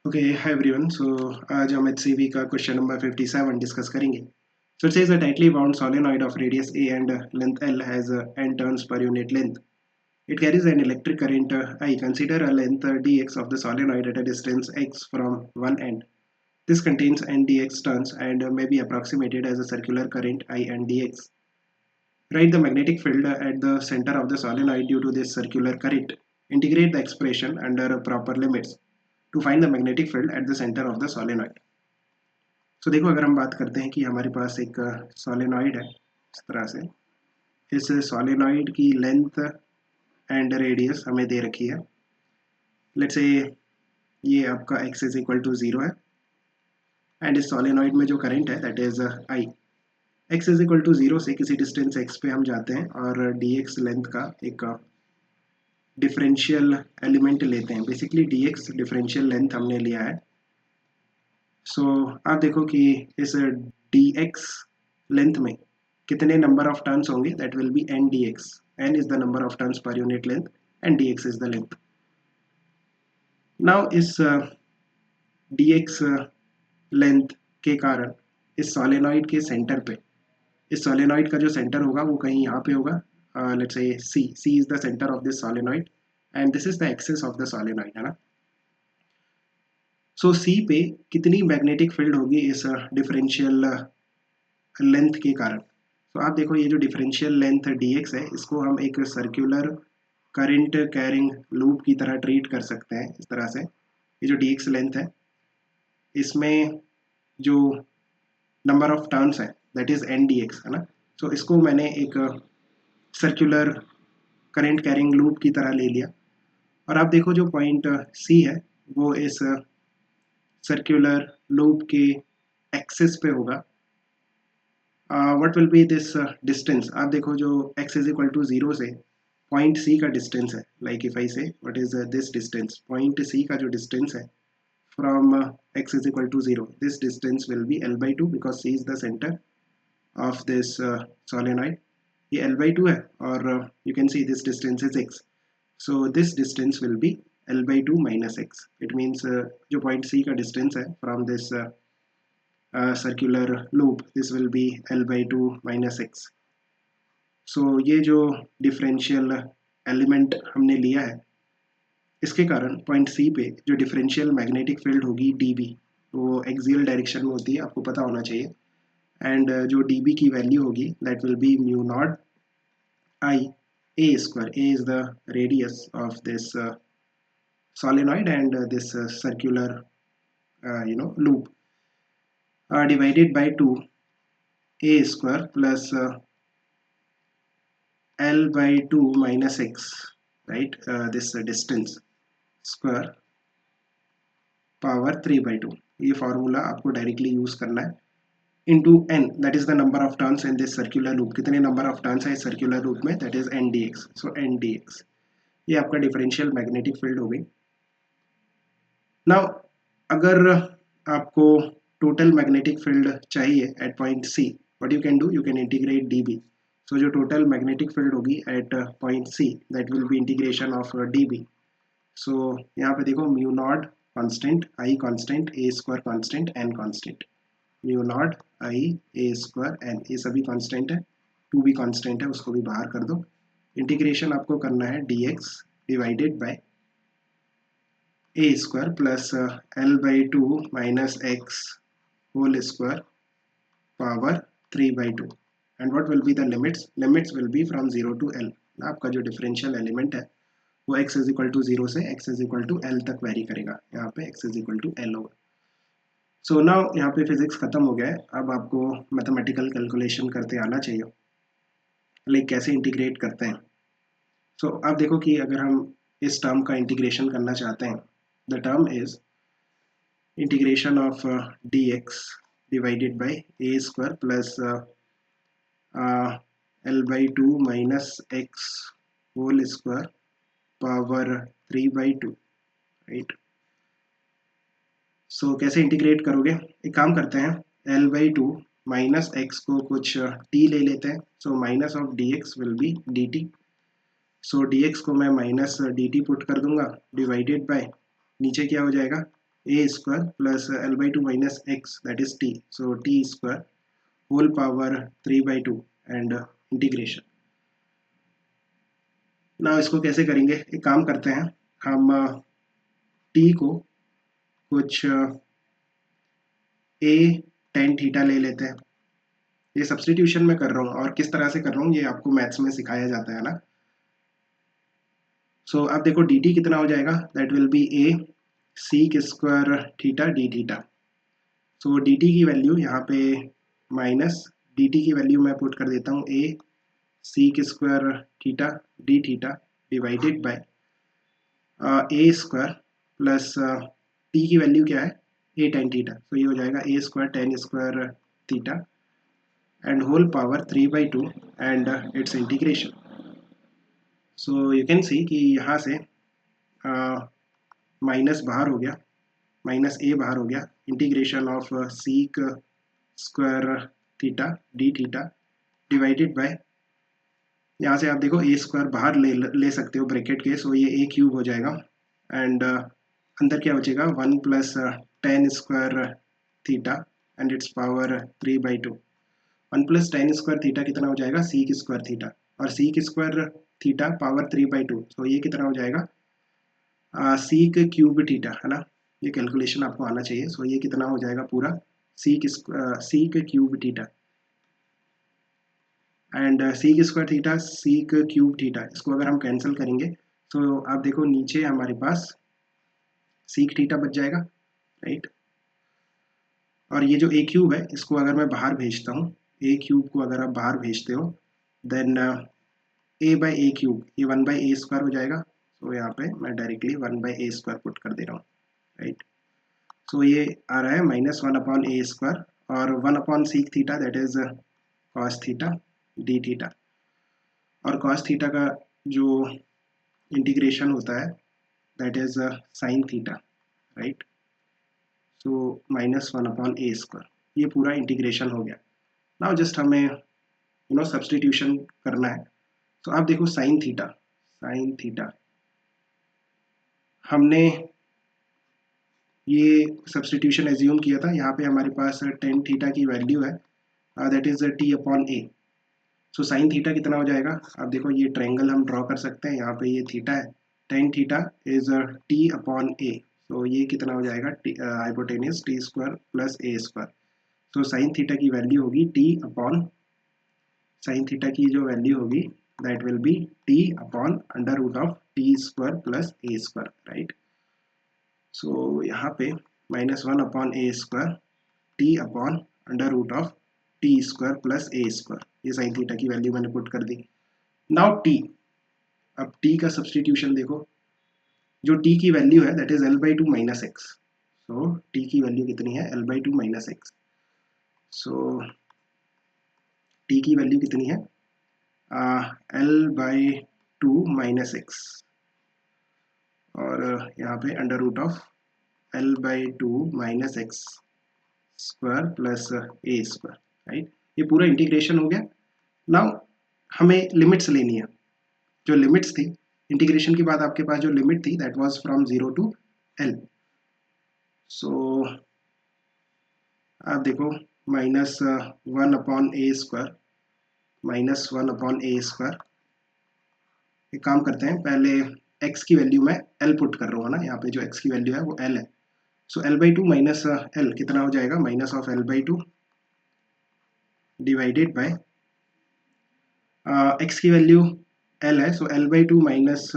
Okay hi everyone so आज हम HCV का क्वेश्चन नंबर 57 डिस्कस करेंगे. So it says a tightly wound solenoid of radius a and length L has n turns per unit length. It carries an electric current I. Consider a length dx of the solenoid at a distance x from one end. This contains n dx turns and may be approximated as a circular current I and dx. Write the magnetic field at the center of the solenoid due to this circular current. Integrate the expression under proper limits to find the magnetic field at the center of the solenoid. So देखो, अगर हम बात करते हैं कि हमारे पास एक solenoid है इस तरह से, इस सोलेनॉइड की लेंथ एंड रेडियस हमें दे रखी है. लेट्स से ये आपका x इज इक्वल टू 0 है एंड इस सोलेनॉइड में जो करंट है that is I. x is equal to 0 से किसी डिस्टेंस x पे हम जाते हैं और dx लेंथ का एक डिफरेंशियल एलिमेंट लेते हैं. बेसिकली dx डिफरेंशियल लेंथ हमने लिया है. सो आप देखो कि इस dx लेंथ में कितने नंबर ऑफ टर्न्स होंगे. That will B n dx. n is the number of turns per unit length and dx is the length. Now इस dx लेंथ के कारण इस सोलेनॉइड के सेंटर पे, इस सोलेनॉइड का जो सेंटर होगा वो कहीं यहाँ पे होगा. Let's say c is the centre of this solenoid and this is the axis of the solenoid, है ना. सो c पे कितनी मैग्नेटिक फील्ड होगी इस डिफरेंशियल लेंथ के कारण. तो आप देखो, ये जो डिफरेंशियल लेंथ dx है इसको हम एक सर्कुलर करंट कैरिंग लूप की तरह ट्रीट कर सकते हैं. इस तरह से ये जो dx लेंथ है इसमें जो नंबर ऑफ टर्न्स है दैट इज n dx, है ना. सो इसको मैंने एक सर्कुलर करंट कैरिंग लूप की तरह ले लिया. और आप देखो जो पॉइंट c है वो इस सर्कुलर लूप के एक्सिस पे होगा. What will B this distance. आप देखो जो x इज इक्वल टू 0 से पॉइंट c का डिस्टेंस है. लाइक इफ आई से what is this distance, point c का जो डिस्टेंस है from x is equal to 0, this distance will be L by 2 because C is the center of this solenoid. ये L by 2 है और you can see this distance is x. So this distance will be L by 2 minus x. It means जो point C का distance है from this circular loop, this will be L by 2 minus x. So ये जो differential element हमने लिया है इसके कारण पॉइंट सी पे जो डिफरेंशियल मैग्नेटिक फील्ड होगी dB, वो एक्सियल डायरेक्शन में होती है, आपको पता होना चाहिए. एंड जो dB की वैल्यू होगी that will B mu naught I a square. a is the radius of this solenoid and this circular loop divided by 2 a square plus L by 2 minus x, right. This distance square power 3/2. ये formula आपको directly use करना है. Into n, that is the number of turns in this circular loop. कितने number of turns है इस circular loop में, that is n dx. So n dx ये आपका डिफरेंशियल मैग्नेटिक फील्ड हो गई. नाउ अगर आपको टोटल मैग्नेटिक फील्ड चाहिए at point c, what you can do, you can integrate dB. So जो टोटल मैग्नेटिक फील्ड होगी at point c that will be integration of dB. So यहाँ पे देखो mu naught constant, i constant, a square constant, n constant. Mu naught i a square n, ये सभी constant है. 2 भी constant है, उसको भी बाहर कर दो. इंटीग्रेशन आपको करना है dx divided by a square plus l by 2 minus x whole square power 3/2. And what will be the limits, limits will be from 0 to l. आपका जो डिफरेंशियल एलिमेंट है वो x इज इक्वल टू 0 से x is equal to l तक vary करेगा. यहाँ पे x is equal to l होगा. सो नाउ यहाँ पे फिजिक्स खत्म हो गया है. अब आपको मैथमेटिकल कैलकुलेशन करते आना चाहिए, लाइक कैसे इंटीग्रेट करते हैं. सो आप देखो कि अगर हम इस टर्म का इंटीग्रेशन करना चाहते हैं, the term is integration of dx divided by a square plus l by 2 minus x whole square power 3/2, right. So कैसे इंटीग्रेट करोगे, एक काम करते हैं, L by 2 माइनस एक्स को कुछ t ले लेते हैं. So minus of dx will be dt. So dx को मैं माइनस dt पुट कर दूंगा डिवाइडेड बाय नीचे क्या हो जाएगा a square plus l by 2 minus x, that is t, so t square whole power 3 by 2 and integration. ना इसको कैसे करेंगे, एक काम करते हैं, हम t को कुछ a tan थीटा ले लेते हैं। ये सब्सटीट्यूशन में कर रहा हूँ, और किस तरह से कर रहा हूँ ये आपको मैथ्स में सिखाया जाता है ना। सो अब देखो dt कितना हो जाएगा, that will B a sec square theta d theta. So dt की वैल्यू यहाँ पे माइनस dt की वैल्यू मैं पुट कर देता हूँ a sec square theta d theta divided by a square plus t की वैल्यू क्या है a tan थीटा, तो ये हो जाएगा a square tan square theta and whole power 3 by 2 and its integration. So you can see कि यहाँ से माइनस बाहर हो गया, माइनस ए बाहर हो गया, integration of seek square theta D theta divided by, यहाँ से आप देखो ए स्क्वायर बाहर ले सकते हो ब्रैकेट के, सो ये ए क्यूब हो जाएगा एंड अंदर क्या बचेगा 1 plus ten square theta and it's power 3 by 2। 1 plus ten square theta कितना हो जाएगा सीक स्क्वायर थीटा, और seek square theta power 3 by 2, तो ये कितना हो जाएगा सीक क्यूब थीटा, है ना, ये कैलकुलेशन आपको आना चाहिए। सो ये कितना हो जाएगा पूरा seek cube theta and seek square theta seek cube theta, इसको अगर हम कैंसिल करेंगे तो आप देखो नीचे हमारे पास सीक थीटा बच जाएगा, राइट। और ये जो ए क्यूब है इसको अगर मैं बाहर भेजता हूँ, ए क्यूब को अगर आप बाहर भेजते हो then a by a cube, ये 1 बाई ए स्क्वायर हो जाएगा। सो यहाँ पे मैं directly 1 by A square put कर दे रहा हूँ, राइट। सो ये आ रहा है माइनस 1 अपॉन ए स्क्वायर और 1 upon seek theta that is cos theta D theta, और कॉस थीटा का जो इंटीग्रेशन होता है that is sine theta, right. So minus 1 upon a square, ये पूरा इंटीग्रेशन हो गया। नाउ जस्ट हमें सब्सटीट्यूशन करना है। तो आप देखो साइन थीटा हमने ये सब्सटीट्यूशन एज्यूम किया था, यहाँ पे हमारे पास टेन थीटा की वैल्यू है that is t upon a. So sine theta कितना हो जाएगा, आप देखो ये ट्रायंगल हम ड्रॉ कर सकते हैं, यहाँ पे ये थीटा है, tan theta is t upon a, so ये कितना हो जाएगा हाइपोटेन्यूज टी स्क्वायर प्लस ए स्क्वायर। सो साइन थीटा की वैल्यू होगी टी अपॉन, साइन थीटा की जो वैल्यू होगी that will be t upon under root of t square plus A square, right. So यहाँ पे minus 1 upon a square t upon under root of t square plus A square, ये sine theta की value मैंने put कर दी। Now T, अब T का substitution देखो, जो टी की वैल्यू है that is L by two minus X. So T की वैल्यू कितनी है L by two minus X. So T की वैल्यू कितनी है L by two minus X, और यहाँ पे under root of L by two minus X square plus A square, right. ये पूरा इंटीग्रेशन हो गया। नाउ हमें लिमिट्स लेनी है, जो लिमिट्स थी इंटीग्रेशन के बाद आपके पास जो लिमिट थी that was from 0 to l. So आप देखो minus 1 upon a square, minus 1 upon a square, एक काम करते हैं पहले x की वैल्यू मैं l पुट कर रहा हूँ ना, यहाँ पे जो x की वैल्यू है वो l है। So l by two minus L कितना हो जाएगा, minus of l by two divided by x की वैल्यू l है, so l by two minus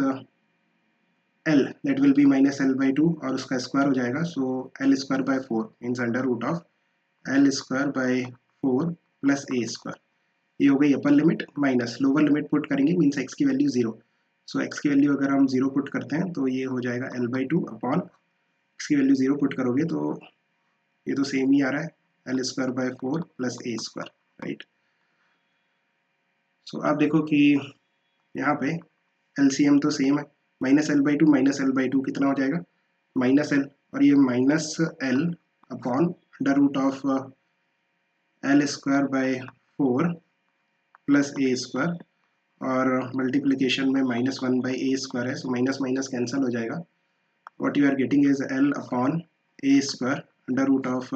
l that will be minus l by two और उसका स्क्वायर हो जाएगा। So l square by 4 means under root of l square by 4 plus A square, ये हो गई upper limit, minus lower limit put करेंगे means x की value 0। सो x की वैल्यू अगर हम 0 पुट करते हैं तो ये हो जाएगा l by two upon x की वैल्यू 0 पुट करोगे तो ये तो सेम ही आ रहा है l square by 4 plus A square, right. So आप देखो कि यहाँ पे एलसीएम तो सेम है, minus l by two minus l by two कितना हो जाएगा माइनस एल, और ये minus l upon under root of L square by 4 plus A square, और मल्टीप्लिकेशन में -1 बाई ए स्क्वायर है, सो माइनस माइनस कैंसिल हो जाएगा। What you are getting is l upon a square under root of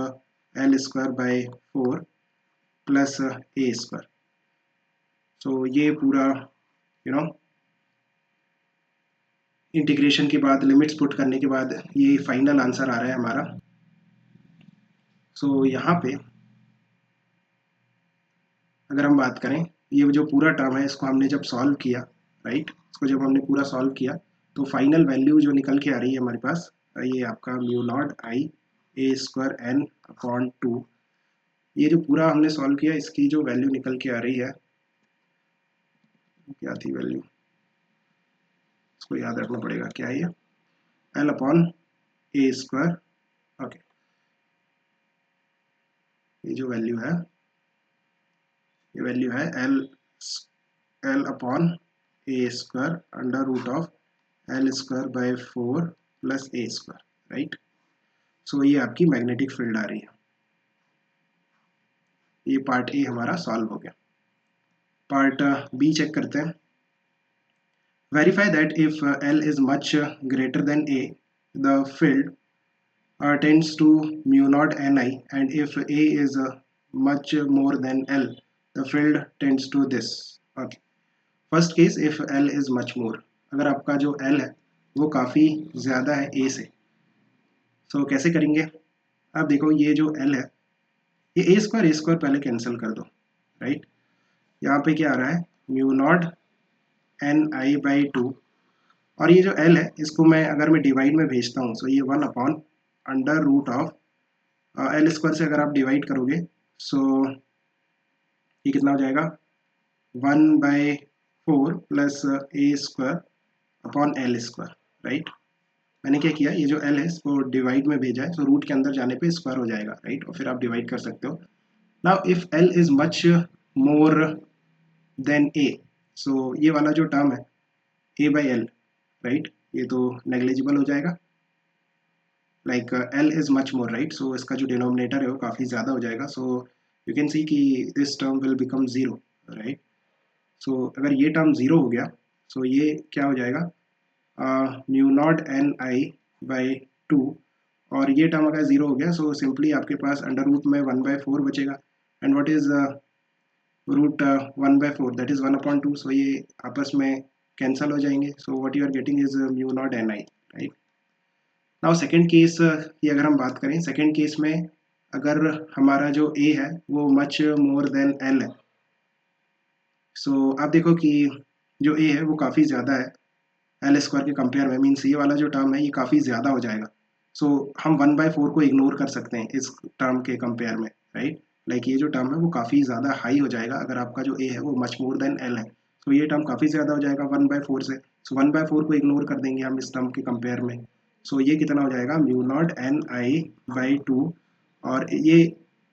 L square by 4 plus A square. So ये पूरा integration के बाद limits put करने के बाद ये फाइनल आंसर आ रहा है हमारा। सो यहाँ पे अगर हम बात करें, ये जो पूरा टर्म है इसको हमने जब सॉल्व किया, राइट, इसको जब हमने पूरा सॉल्व किया तो फाइनल वैल्यू जो निकल के आ रही है हमारे पास, ये आपका mu not I A square N upon 2, ये जो पूरा हमने सॉल्व किया इसकी जो वैल्यू निकल के आ रही है, क्या थी वैल्यू, इसको याद रखना पड़ेगा, क्या है ये, l upon a square. Okay, ये जो वैल्यू है, ये वैल्यू है l upon a square under root of L square by 4 plus A square, right. So ये आपकी मैग्नेटिक फील्ड आ रही है। ये पार्ट ए हमारा सॉल्व हो गया। पार्ट बी चेक करते हैं। Verify that if l is much greater than A the field tends to mu naught ni, and if a is much more than l the field tends to this. Okay, first case if l is much more, अगर आपका जो l है वो काफ़ी ज़्यादा है a से, so कैसे करेंगे। अब देखो ये जो l है, ये a स्क्वायर पहले कैंसिल कर दो, राइट। यहाँ पे क्या आ रहा है, mu naught N I by 2, और ये जो l है इसको मैं अगर मैं डिवाइड में भेजता हूँ, सो ये 1 upon under root of L square से अगर आप डिवाइड करोगे, सो ये कितना हो जाएगा, 1/4 प्लस ए square upon l square, right. मैंने क्या किया, ये जो एल है इसको डिवाइड में भेजा है, सो रूट के अंदर जाने पे स्क्वायर हो जाएगा, राइट, और फिर आप डिवाइड कर सकते हो। Now if l is much more than a, so ये वाला जो टर्म है ए बाई एल, राइट, ये तो नेग्लिजिबल हो जाएगा, like l is much more, right, so इसका जो डिनोमिनेटर है वो काफ़ी ज़्यादा हो जाएगा, सो यू कैन सी कि this term will become zero, right. So अगर ये टर्म ज़ीरो हो गया, सो ये क्या हो जाएगा, mu naught N I by 2, और ये टर्म अगर ज़ीरो हो गया, सो सिंपली आपके पास अंडर रूट में 1/4 बचेगा, and what is root 1/4, that is 1/2, so ये आपस में कैंसल हो जाएंगे, so what you are getting is mu naught N I, right. Now second case की अगर हम बात करें, सेकेंड केस में अगर हमारा जो ए है वो मच मोर देन एल है, सो आप देखो कि जो ए है वो काफ़ी ज़्यादा है एल स्क्वायर के कंपेयर में, मीन्स ये वाला जो टर्म है ये काफ़ी ज़्यादा हो जाएगा, सो हम 1/4 को इग्नोर कर सकते हैं इस टर्म के कंपेयर में, राइट। लाइक ये जो टर्म है वो काफ़ी ज़्यादा हाई हो जाएगा अगर आपका जो ए है वो मच मोर देन एल है, सो ये टर्म काफ़ी ज़्यादा हो जाएगा 1/4 से, सो 1/4 को इग्नोर कर देंगे हम इस टर्म के कंपेयर में, सो ये कितना हो जाएगा, mu naught N I by 2, और ये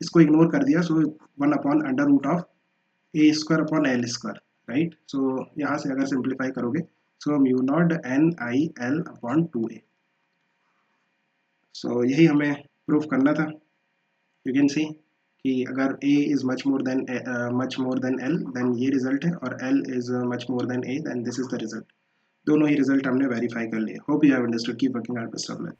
इसको इग्नोर कर दिया, so 1 upon under root of a square upon l square, right. So यहाँ से अगर सिंप्लीफाई करोगे, so mu naught N I l upon 2a, so यही हमें प्रूफ करना था। यू कैन सी कि अगर a is much more than l then ये रिजल्ट है, और l is much more than a then this is the result. दोनों ही रिजल्ट हमने वेरीफाई कर लिए। Hope you have understood, keep working hard, best of luck.